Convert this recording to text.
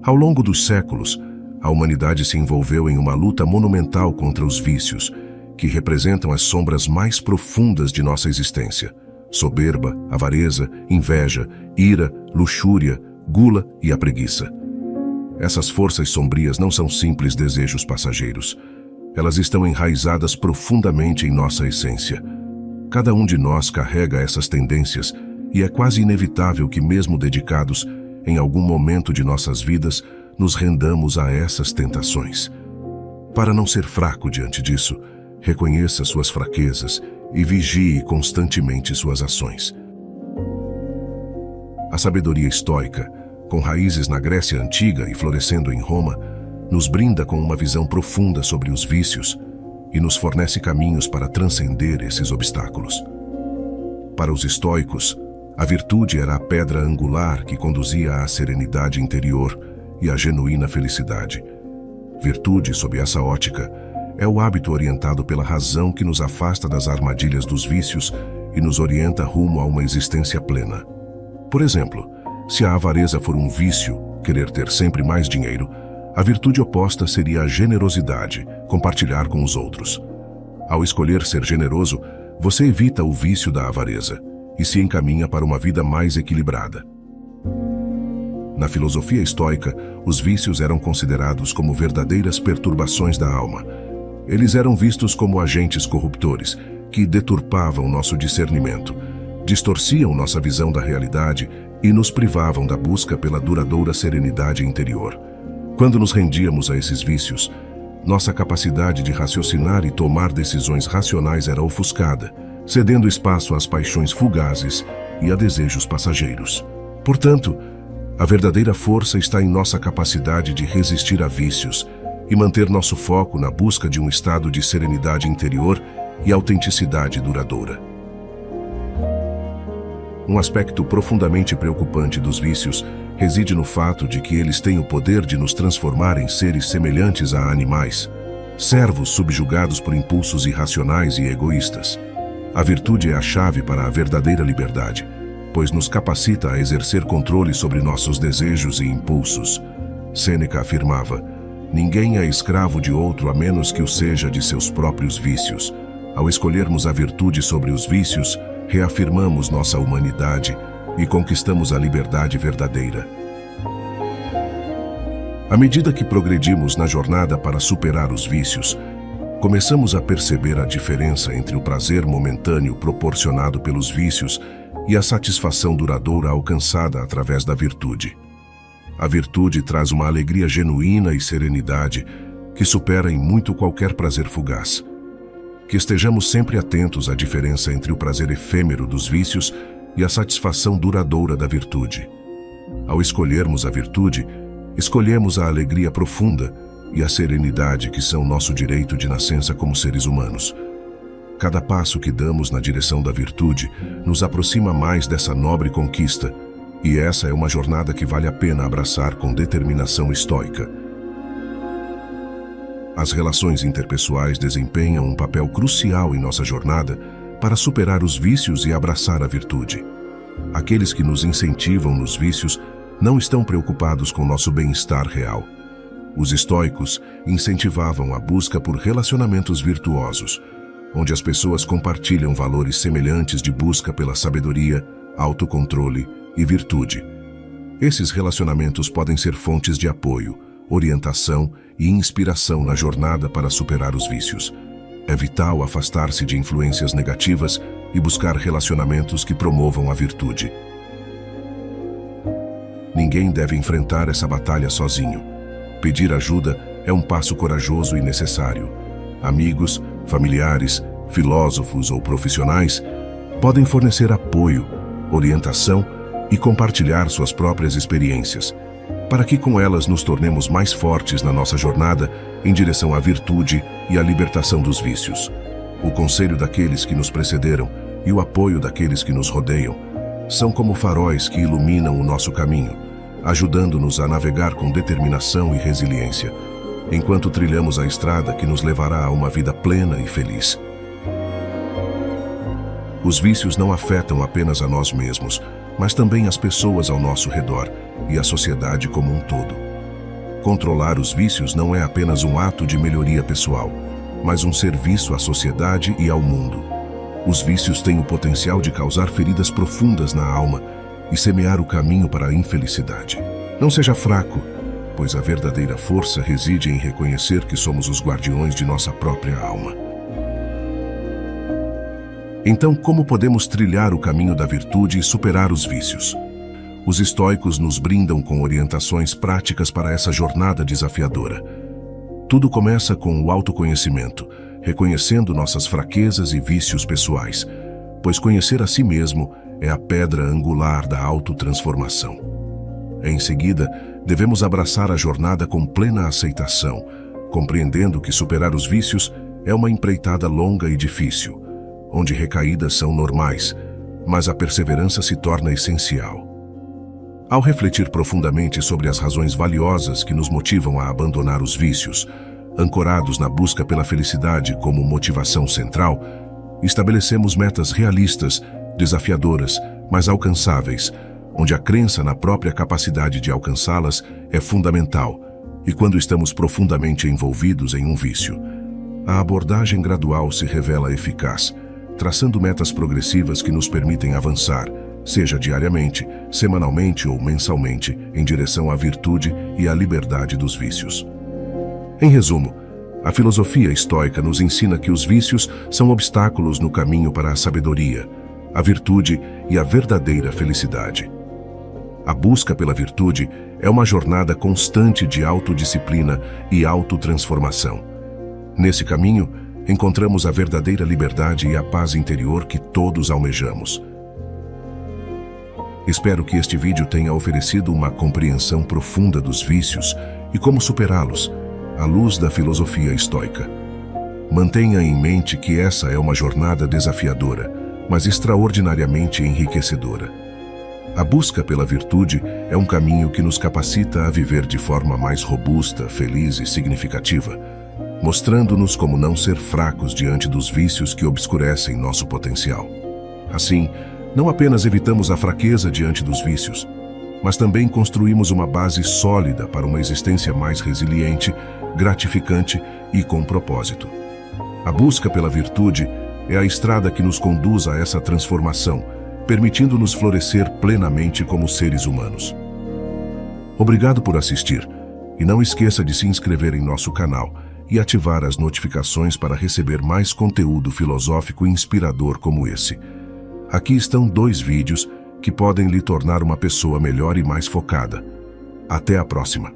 Ao longo dos séculos, a humanidade se envolveu em uma luta monumental contra os vícios, que representam as sombras mais profundas de nossa existência: soberba, avareza, inveja, ira, luxúria, gula e a preguiça. Essas forças sombrias não são simples desejos passageiros. Elas estão enraizadas profundamente em nossa essência. Cada um de nós carrega essas tendências e é quase inevitável que, mesmo dedicados, em algum momento de nossas vidas, nos rendamos a essas tentações. Para não ser fraco diante disso, reconheça suas fraquezas e vigie constantemente suas ações. A sabedoria estoica, com raízes na Grécia Antiga e florescendo em Roma, nos brinda com uma visão profunda sobre os vícios e nos fornece caminhos para transcender esses obstáculos. Para os estoicos, a virtude era a pedra angular que conduzia à serenidade interior e à genuína felicidade. Virtude, sob essa ótica, é o hábito orientado pela razão que nos afasta das armadilhas dos vícios e nos orienta rumo a uma existência plena. Por exemplo, se a avareza for um vício, querer ter sempre mais dinheiro, a virtude oposta seria a generosidade, compartilhar com os outros. Ao escolher ser generoso, você evita o vício da avareza e se encaminha para uma vida mais equilibrada. Na filosofia estoica, os vícios eram considerados como verdadeiras perturbações da alma. Eles eram vistos como agentes corruptores, que deturpavam nosso discernimento, distorciam nossa visão da realidade e nos privavam da busca pela duradoura serenidade interior. Quando nos rendíamos a esses vícios, nossa capacidade de raciocinar e tomar decisões racionais era ofuscada, cedendo espaço às paixões fugazes e a desejos passageiros. Portanto, a verdadeira força está em nossa capacidade de resistir a vícios e manter nosso foco na busca de um estado de serenidade interior e autenticidade duradoura. Um aspecto profundamente preocupante dos vícios reside no fato de que eles têm o poder de nos transformar em seres semelhantes a animais, servos subjugados por impulsos irracionais e egoístas. A virtude é a chave para a verdadeira liberdade, pois nos capacita a exercer controle sobre nossos desejos e impulsos. Sêneca afirmava: ninguém é escravo de outro a menos que o seja de seus próprios vícios. Ao escolhermos a virtude sobre os vícios, reafirmamos nossa humanidade e conquistamos a liberdade verdadeira. À medida que progredimos na jornada para superar os vícios, começamos a perceber a diferença entre o prazer momentâneo proporcionado pelos vícios e a satisfação duradoura alcançada através da virtude. A virtude traz uma alegria genuína e serenidade que supera em muito qualquer prazer fugaz. Que estejamos sempre atentos à diferença entre o prazer efêmero dos vícios e a satisfação duradoura da virtude. Ao escolhermos a virtude, escolhemos a alegria profunda e a serenidade que são nosso direito de nascença como seres humanos. Cada passo que damos na direção da virtude nos aproxima mais dessa nobre conquista, e essa é uma jornada que vale a pena abraçar com determinação estoica. As relações interpessoais desempenham um papel crucial em nossa jornada para superar os vícios e abraçar a virtude. Aqueles que nos incentivam nos vícios não estão preocupados com nosso bem-estar real. Os estoicos incentivavam a busca por relacionamentos virtuosos, onde as pessoas compartilham valores semelhantes de busca pela sabedoria, autocontrole e virtude. Esses relacionamentos podem ser fontes de apoio, orientação e inspiração na jornada para superar os vícios. É vital afastar-se de influências negativas e buscar relacionamentos que promovam a virtude. Ninguém deve enfrentar essa batalha sozinho. Pedir ajuda é um passo corajoso e necessário. Amigos, familiares, filósofos ou profissionais podem fornecer apoio, orientação e compartilhar suas próprias experiências, para que com elas nos tornemos mais fortes na nossa jornada em direção à virtude e à libertação dos vícios. O conselho daqueles que nos precederam e o apoio daqueles que nos rodeiam são como faróis que iluminam o nosso caminho, ajudando-nos a navegar com determinação e resiliência, enquanto trilhamos a estrada que nos levará a uma vida plena e feliz. Os vícios não afetam apenas a nós mesmos, mas também as pessoas ao nosso redor e a sociedade como um todo. Controlar os vícios não é apenas um ato de melhoria pessoal, mas um serviço à sociedade e ao mundo. Os vícios têm o potencial de causar feridas profundas na alma e semear o caminho para a infelicidade. Não seja fraco, pois a verdadeira força reside em reconhecer que somos os guardiões de nossa própria alma. Então, como podemos trilhar o caminho da virtude e superar os vícios? Os estoicos nos brindam com orientações práticas para essa jornada desafiadora. Tudo começa com o autoconhecimento, reconhecendo nossas fraquezas e vícios pessoais, pois conhecer a si mesmo é a pedra angular da autotransformação. Em seguida, devemos abraçar a jornada com plena aceitação, compreendendo que superar os vícios é uma empreitada longa e difícil, onde recaídas são normais, mas a perseverança se torna essencial. Ao refletir profundamente sobre as razões valiosas que nos motivam a abandonar os vícios, ancorados na busca pela felicidade como motivação central, estabelecemos metas realistas, desafiadoras, mas alcançáveis, onde a crença na própria capacidade de alcançá-las é fundamental, e quando estamos profundamente envolvidos em um vício, a abordagem gradual se revela eficaz, traçando metas progressivas que nos permitem avançar, seja diariamente, semanalmente ou mensalmente, em direção à virtude e à liberdade dos vícios. Em resumo, a filosofia estoica nos ensina que os vícios são obstáculos no caminho para a sabedoria, a virtude e a verdadeira felicidade. A busca pela virtude é uma jornada constante de autodisciplina e autotransformação. Nesse caminho, encontramos a verdadeira liberdade e a paz interior que todos almejamos. Espero que este vídeo tenha oferecido uma compreensão profunda dos vícios e como superá-los, à luz da filosofia estoica. Mantenha em mente que essa é uma jornada desafiadora, mas extraordinariamente enriquecedora. A busca pela virtude é um caminho que nos capacita a viver de forma mais robusta, feliz e significativa, mostrando-nos como não ser fracos diante dos vícios que obscurecem nosso potencial. Assim, não apenas evitamos a fraqueza diante dos vícios, mas também construímos uma base sólida para uma existência mais resiliente, gratificante e com propósito. A busca pela virtude é a estrada que nos conduz a essa transformação, permitindo-nos florescer plenamente como seres humanos. Obrigado por assistir, e não esqueça de se inscrever em nosso canal e ativar as notificações para receber mais conteúdo filosófico inspirador como esse. Aqui estão 2 vídeos que podem lhe tornar uma pessoa melhor e mais focada. Até a próxima!